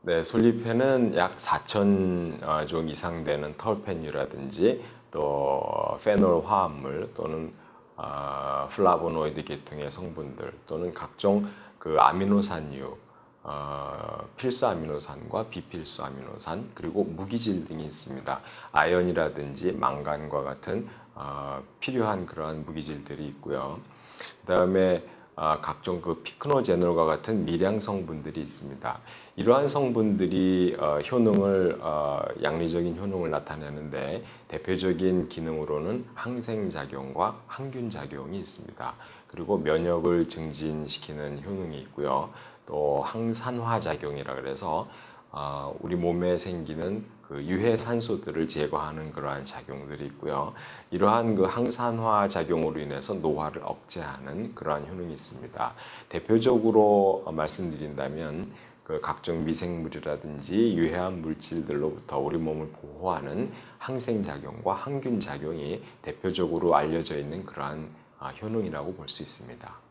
네, 솔잎에는 약 4,000종 이상 되는 털펜유라든지 또 페놀 화합물 또는 플라보노이드 계통의 성분들 또는 각종 그 아미노산류, 필수 아미노산과 비필수 아미노산 그리고 무기질 등이 있습니다. 아연이라든지 망간과 같은 필요한 그러한 무기질들이 있고요. 그 다음에 각종 그 피크노제놀과 같은 미량 성분들이 있습니다. 이러한 성분들이 효능을 양리적인 효능을 나타내는데 대표적인 기능으로는 항생작용과 항균작용이 있습니다. 그리고 면역을 증진시키는 효능이 있고요. 또 항산화작용이라 그래서 우리 몸에 생기는 그 유해 산소들을 제거하는 그러한 작용들이 있고요. 이러한 그 항산화 작용으로 인해서 노화를 억제하는 그러한 효능이 있습니다. 대표적으로 말씀드린다면 그 각종 미생물이라든지 유해한 물질들로부터 우리 몸을 보호하는 항생작용과 항균작용이 대표적으로 알려져 있는 그러한 효능이라고 볼 수 있습니다.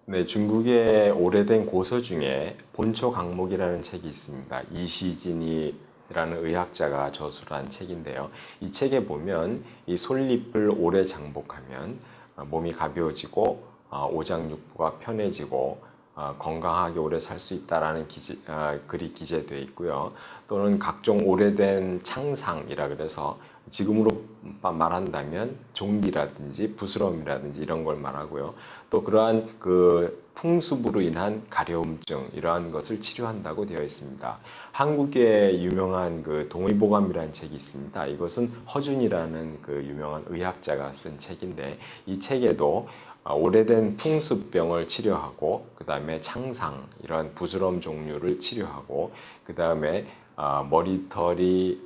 네, 중국의 오래된 고서 중에 본초 강목이라는 책이 있습니다. 이시진이라는 의학자가 저술한 책인데요. 이 책에 보면 이 솔잎을 오래 장복하면 몸이 가벼워지고 오장육부가 편해지고 건강하게 오래 살 수 있다라는 글이 기재되어 있고요. 또는 각종 오래된 창상이라 그래서 지금으로 말한다면 종기라든지 부스럼이라든지 이런 걸 말하고요. 또 그러한 그 풍습으로 인한 가려움증 이러한 것을 치료한다고 되어 있습니다. 한국의 유명한 그 동의보감이라는 책이 있습니다. 이것은 허준이라는 그 유명한 의학자가 쓴 책인데 이 책에도 오래된 풍습병을 치료하고 그 다음에 창상 이런 부스럼 종류를 치료하고 그 다음에 머리털이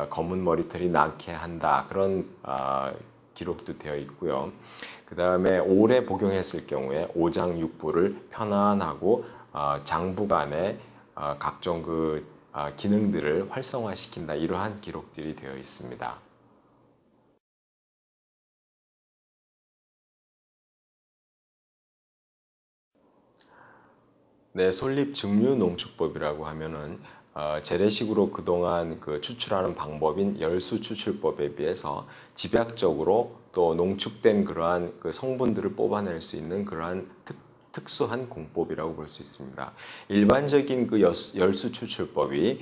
검은 머리털이 나게 한다 그런 기록도 되어 있고요. 그 다음에 오래 복용했을 경우에 오장육부를 편안하고 장부간의 각종 그 기능들을 활성화시킨다 이러한 기록들이 되어 있습니다. 네, 솔잎 증류 농축법이라고 하면은 재래식으로 그동안 그 추출하는 방법인 열수 추출법에 비해서 집약적으로 또 농축된 그러한 그 성분들을 뽑아낼 수 있는 그러한 특수한 공법이라고 볼 수 있습니다. 일반적인 그 열수 추출법이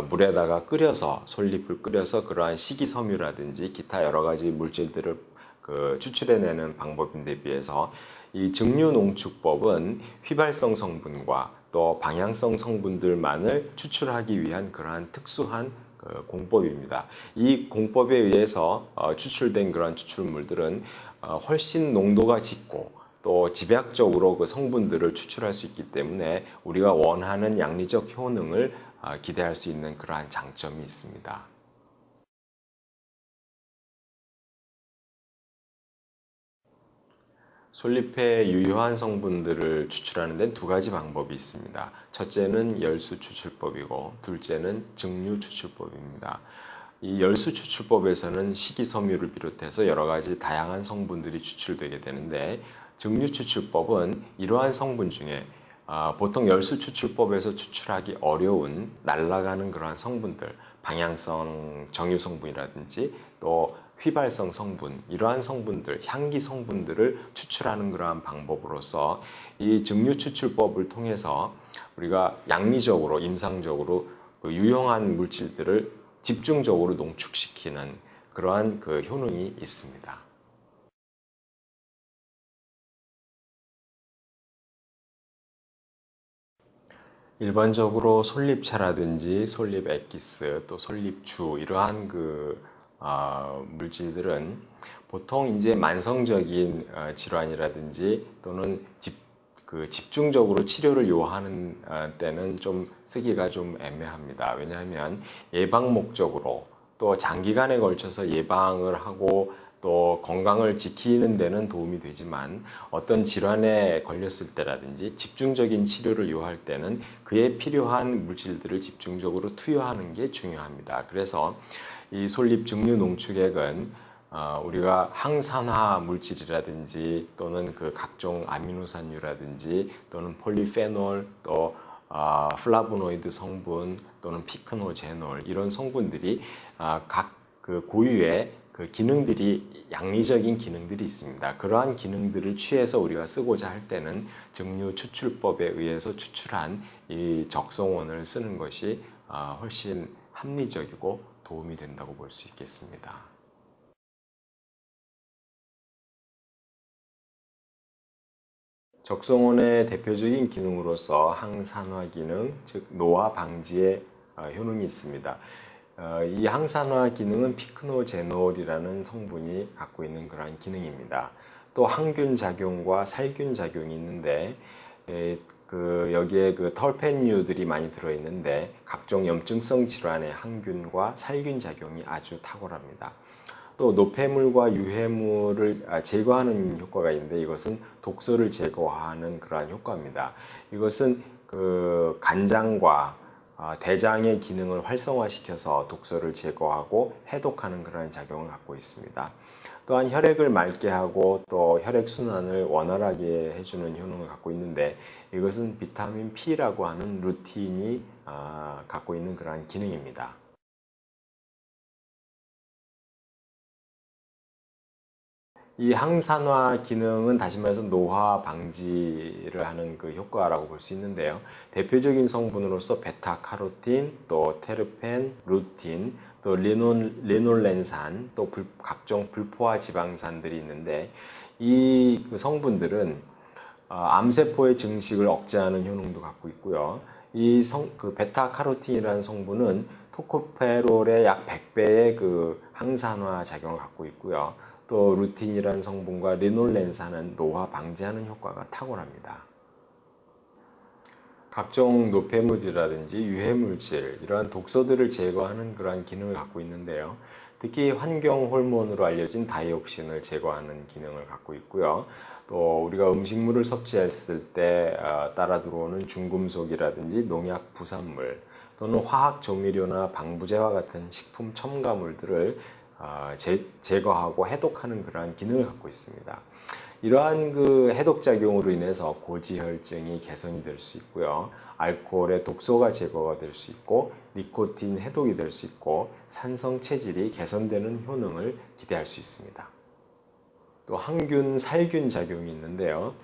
물에다가 끓여서 솔잎을 끓여서 그러한 식이섬유라든지 기타 여러 가지 물질들을 그 추출해내는 방법인데 비해서 이 증류농축법은 휘발성 성분과 또 방향성 성분들만을 추출하기 위한 그러한 특수한 그 공법입니다. 이 공법에 의해서 추출된 그러한 추출물들은 훨씬 농도가 짙고 또 집약적으로 그 성분들을 추출할 수 있기 때문에 우리가 원하는 양리적 효능을 기대할 수 있는 그러한 장점이 있습니다. 솔잎의 유효한 성분들을 추출하는 데는 두 가지 방법이 있습니다. 첫째는 열수 추출법이고 둘째는 증류 추출법입니다. 이 열수 추출법에서는 식이섬유를 비롯해서 여러 가지 다양한 성분들이 추출되게 되는데 증류 추출법은 이러한 성분 중에 보통 열수 추출법에서 추출하기 어려운 날아가는 그러한 성분들, 방향성 정유 성분이라든지 또 휘발성 성분, 이러한 성분들, 향기 성분들을 추출하는 그러한 방법으로서 이 증류 추출법을 통해서 우리가 양리적으로, 임상적으로 그 유용한 물질들을 집중적으로 농축시키는 그러한 그 효능이 있습니다. 일반적으로 솔잎차라든지 솔잎 엑기스 또 솔잎주 이러한 그 물질들은 보통 이제 만성적인 질환이라든지 또는 집중적으로 치료를 요하는 때는 좀 쓰기가 좀 애매합니다. 왜냐하면 예방 목적으로 또 장기간에 걸쳐서 예방을 하고 또 건강을 지키는 데는 도움이 되지만 어떤 질환에 걸렸을 때라든지 집중적인 치료를 요할 때는 그에 필요한 물질들을 집중적으로 투여하는 게 중요합니다. 그래서 이 솔잎 증류 농축액은 우리가 항산화 물질이라든지 또는 그 각종 아미노산유라든지 또는 폴리페놀 또 플라보노이드 성분 또는 피크노제놀 이런 성분들이 각 그 고유의 그 기능들이 양리적인 기능들이 있습니다. 그러한 기능들을 취해서 우리가 쓰고자 할 때는 증류 추출법에 의해서 추출한 이 적성원을 쓰는 것이 훨씬 합리적이고 도움이 된다고 볼 수 있겠습니다. 적성원의 대표적인 기능으로서 항산화 기능, 즉 노화 방지의 효능이 있습니다. 이 항산화 기능은 피크노제놀이라는 성분이 갖고 있는 그러한 기능입니다. 또 항균 작용과 살균 작용이 있는데 여기에 그 털펜류들이 많이 들어있는데 각종 염증성 질환의 항균과 살균 작용이 아주 탁월합니다. 또 노폐물과 유해물을 제거하는 효과가 있는데 이것은 독소를 제거하는 그러한 효과입니다. 이것은 그 간장과 대장의 기능을 활성화시켜서 독소를 제거하고 해독하는 그러한 작용을 갖고 있습니다. 또한 혈액을 맑게 하고 또 혈액순환을 원활하게 해주는 효능을 갖고 있는데 이것은 비타민 P라고 하는 루틴이 갖고 있는 그러한 기능입니다. 이 항산화 기능은 다시 말해서 노화 방지를 하는 그 효과라고 볼 수 있는데요. 대표적인 성분으로서 베타카로틴, 또 테르펜, 루틴, 또 리놀렌산, 또 각종 불포화 지방산들이 있는데 이 성분들은 암세포의 증식을 억제하는 효능도 갖고 있고요. 그 베타카로틴이라는 성분은 토코페롤의 약 100배의 그 항산화 작용을 갖고 있고요. 또 루틴이라는 성분과 리놀렌산은 노화 방지하는 효과가 탁월합니다. 각종 노폐물이라든지 유해물질, 이러한 독소들을 제거하는 그러한 기능을 갖고 있는데요. 특히 환경 호르몬으로 알려진 다이옥신을 제거하는 기능을 갖고 있고요. 또 우리가 음식물을 섭취했을 때 따라 들어오는 중금속이라든지 농약 부산물 또는 화학 조미료나 방부제와 같은 식품 첨가물들을 제거하고 해독하는 그러한 기능을 갖고 있습니다. 이러한 그 해독 작용으로 인해서 고지혈증이 개선이 될 수 있고요. 알코올의 독소가 제거가 될 수 있고 니코틴 해독이 될 수 있고 산성 체질이 개선되는 효능을 기대할 수 있습니다. 또 항균, 살균 작용이 있는데요.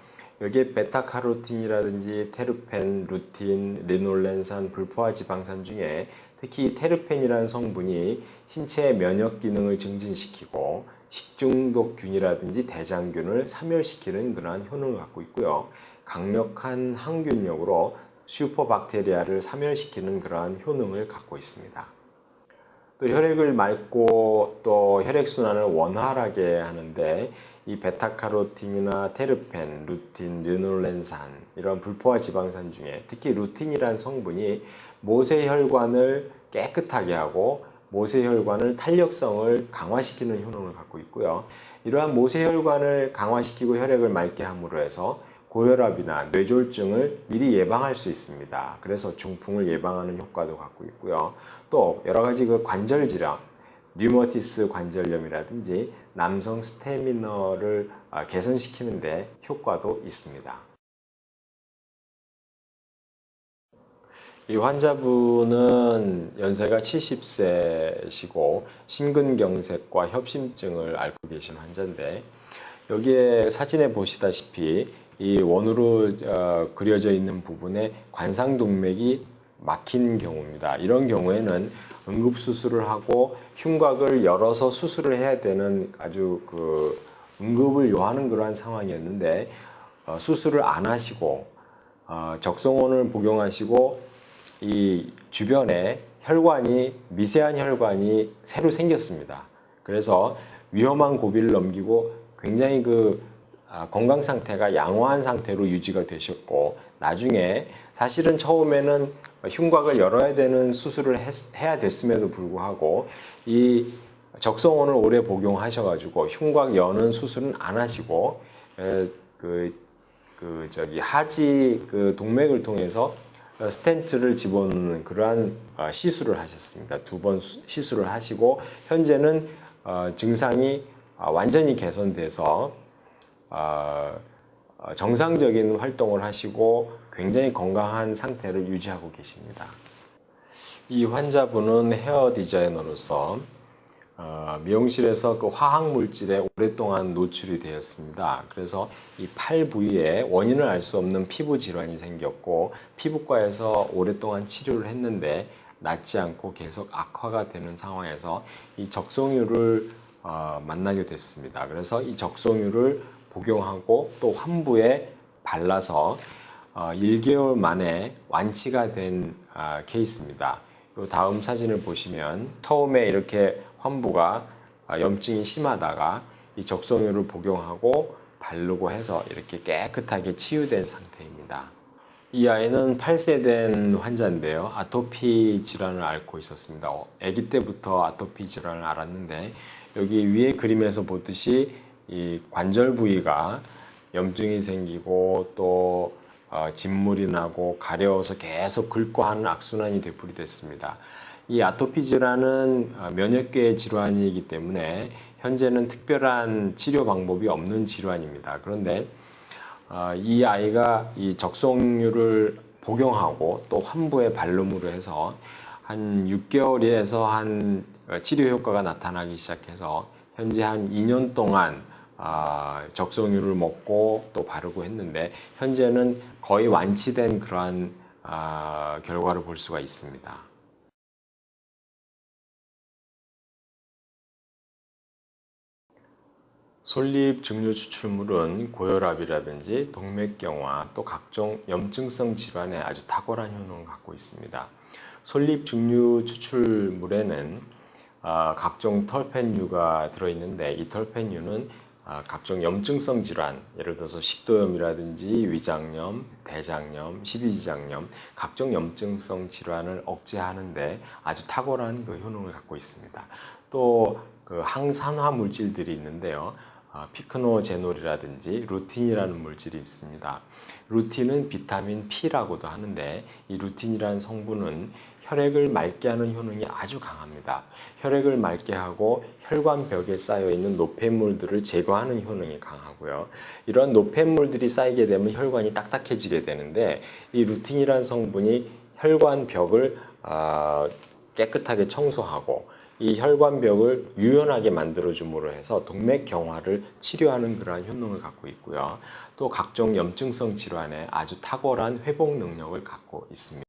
여기에 베타카로틴이라든지 테르펜, 루틴, 리놀렌산, 불포화 지방산 중에 특히 테르펜이라는 성분이 신체의 면역 기능을 증진시키고 식중독균이라든지 대장균을 사멸시키는 그러한 효능을 갖고 있고요. 강력한 항균력으로 슈퍼박테리아를 사멸시키는 그러한 효능을 갖고 있습니다. 또 혈액을 맑고 또 혈액순환을 원활하게 하는데 이 베타카로틴이나 테르펜, 루틴, 리놀렌산 이런 불포화 지방산 중에 특히 루틴이라는 성분이 모세혈관을 깨끗하게 하고 모세혈관을 탄력성을 강화시키는 효능을 갖고 있고요. 이러한 모세혈관을 강화시키고 혈액을 맑게 함으로 해서 고혈압이나 뇌졸중을 미리 예방할 수 있습니다. 그래서 중풍을 예방하는 효과도 갖고 있고요. 또 여러 가지 그 관절 질환, 류머티스 관절염이라든지 남성 스태미너를 개선시키는 데 효과도 있습니다. 이 환자분은 연세가 70세시고 심근경색과 협심증을 앓고 계신 환자인데 여기에 사진에 보시다시피 이 원으로 그려져 있는 부분에 관상동맥이 막힌 경우입니다. 이런 경우에는 응급수술을 하고 흉곽을 열어서 수술을 해야 되는 아주 그 응급을 요하는 그러한 상황이었는데 수술을 안 하시고 적성원을 복용하시고 이 주변에 혈관이 미세한 혈관이 새로 생겼습니다. 그래서 위험한 고비를 넘기고 굉장히 그 건강 상태가 양호한 상태로 유지가 되셨고 나중에 사실은 처음에는 흉곽을 열어야 되는 수술을 해야 됐음에도 불구하고 이 적성원을 오래 복용하셔가지고 흉곽 여는 수술은 안 하시고 하지 그 동맥을 통해서 스텐트를 집어넣는 그러한 시술을 하셨습니다. 2번 시술을 하시고 현재는 증상이 완전히 개선돼서 정상적인 활동을 하시고 굉장히 건강한 상태를 유지하고 계십니다. 이 환자분은 헤어 디자이너로서 미용실에서 그 화학 물질에 오랫동안 노출이 되었습니다. 그래서 이 팔 부위에 원인을 알 수 없는 피부 질환이 생겼고 피부과에서 오랫동안 치료를 했는데 낫지 않고 계속 악화가 되는 상황에서 이 적송유를 만나게 됐습니다. 그래서 이 적송유를 복용하고 또 환부에 발라서 1개월 만에 완치가 된 케이스입니다. 이 다음 사진을 보시면 처음에 이렇게 환부가 염증이 심하다가 이 적송유를 복용하고 바르고 해서 이렇게 깨끗하게 치유된 상태입니다. 이 아이는 8세 된 환자인데요. 아토피 질환을 앓고 있었습니다. 아기 때부터 아토피 질환을 앓았는데 여기 위에 그림에서 보듯이 이 관절 부위가 염증이 생기고 또 진물이 나고 가려워서 계속 긁고 하는 악순환이 되풀이됐습니다. 이 아토피 질환은 면역계 질환이기 때문에 현재는 특별한 치료 방법이 없는 질환입니다. 그런데 이 아이가 이 적송유를 복용하고 또 환부에 발름으로 해서 한 6개월에서 한 치료 효과가 나타나기 시작해서 현재 한 2년 동안 적송유를 먹고 또 바르고 했는데 현재는 거의 완치된 그러한 결과를 볼 수가 있습니다. 솔잎 증류 추출물은 고혈압이라든지 동맥경화 또 각종 염증성 질환에 아주 탁월한 효능을 갖고 있습니다. 솔잎 증류 추출물에는 각종 털펜류가 들어있는데 이 털펜류는 각종 염증성 질환, 예를 들어서 식도염이라든지 위장염, 대장염, 십이지장염, 각종 염증성 질환을 억제하는데 아주 탁월한 그 효능을 갖고 있습니다. 또 그 항산화 물질들이 있는데요. 피크노제놀이라든지 루틴이라는 물질이 있습니다. 루틴은 비타민 P라고도 하는데 이 루틴이라는 성분은 혈액을 맑게 하는 효능이 아주 강합니다. 혈액을 맑게 하고 혈관벽에 쌓여있는 노폐물들을 제거하는 효능이 강하고요. 이런 노폐물들이 쌓이게 되면 혈관이 딱딱해지게 되는데 이 루틴이라는 성분이 혈관벽을 깨끗하게 청소하고 이 혈관벽을 유연하게 만들어줌으로 해서 동맥경화를 치료하는 그러한 효능을 갖고 있고요. 또 각종 염증성 질환에 아주 탁월한 회복 능력을 갖고 있습니다.